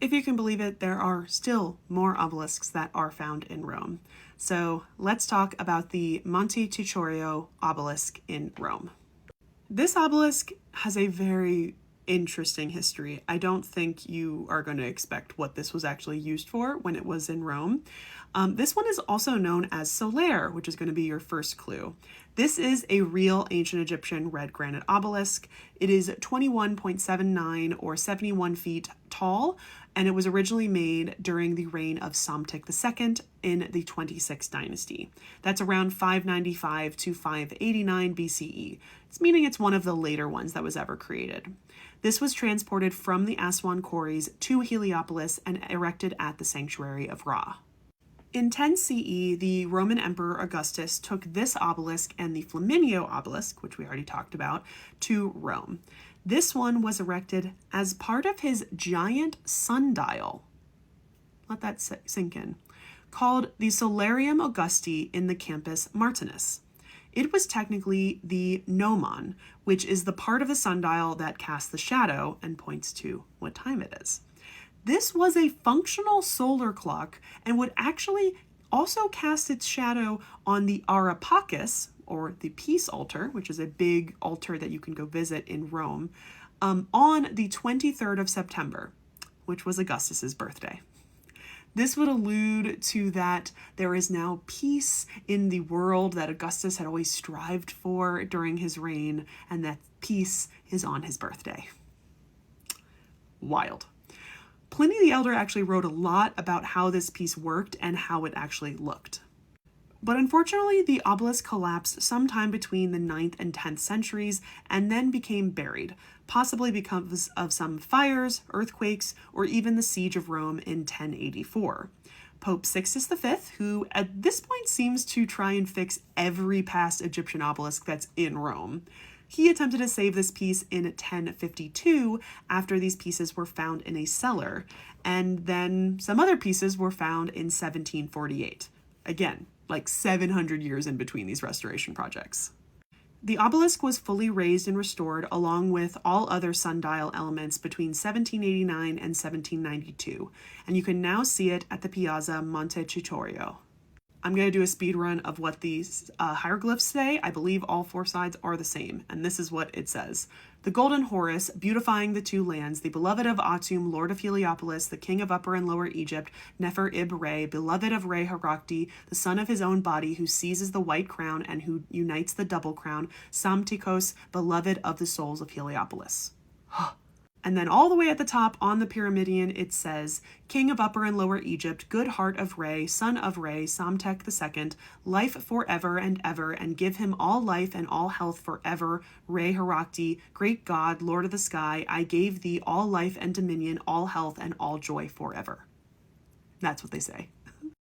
if you can believe it, there are still more obelisks that are found in Rome. So let's talk about the Montecitorio Obelisk in Rome. This obelisk has a very interesting history. I don't think you are going to expect what this was actually used for when it was in Rome. This one is also known as Solaire, which is going to be your first clue. This is a real ancient Egyptian red granite obelisk. It is 21.79 or 71 feet tall, and it was originally made during the reign of Psamtik II in the 26th dynasty. That's around 595 to 589 BCE. It's meaning it's one of the later ones that was ever created. This was transported from the Aswan quarries to Heliopolis and erected at the sanctuary of Ra. In 10 CE, the Roman Emperor Augustus took this obelisk and the Flaminio obelisk, which we already talked about, to Rome. This one was erected as part of his giant sundial. Let that sink in. Called the Solarium Augusti in the Campus Martinus. It was technically the gnomon, which is the part of the sundial that casts the shadow and points to what time it is. This was a functional solar clock and would actually also cast its shadow on the Areopagus, or the peace altar, which is a big altar that you can go visit in Rome, on the 23rd of September, which was Augustus's birthday. This would allude to that there is now peace in the world that Augustus had always strived for during his reign, and that peace is on his birthday. Wild. Pliny the Elder actually wrote a lot about how this piece worked and how it actually looked. But unfortunately, the obelisk collapsed sometime between the 9th and 10th centuries and then became buried, possibly because of some fires, earthquakes, or even the siege of Rome in 1084. Pope Sixtus V, who at this point seems to try and fix every past Egyptian obelisk that's in Rome, he attempted to save this piece in 1052 after these pieces were found in a cellar, and then some other pieces were found in 1748. Again, like 700 years in between these restoration projects. The obelisk was fully raised and restored along with all other sundial elements between 1789 and 1792, and you can now see it at the Piazza Montecitorio. I'm going to do a speed run of what these hieroglyphs say. I believe all four sides are the same, and this is what it says. The golden Horus, beautifying the two lands, the beloved of Atum, lord of Heliopolis, the king of Upper and Lower Egypt, Nefer-ib-Re, beloved of Re-Harakti, the son of his own body, who seizes the white crown and who unites the double crown, Psamtikos, beloved of the souls of Heliopolis. And then all the way at the top on the Pyramidion, it says, King of Upper and Lower Egypt, good heart of Re, son of Re, Psamtek II, life forever and ever, and give him all life and all health forever, Re-Harakti, great God, Lord of the sky, I gave thee all life and dominion, all health and all joy forever. That's what they say.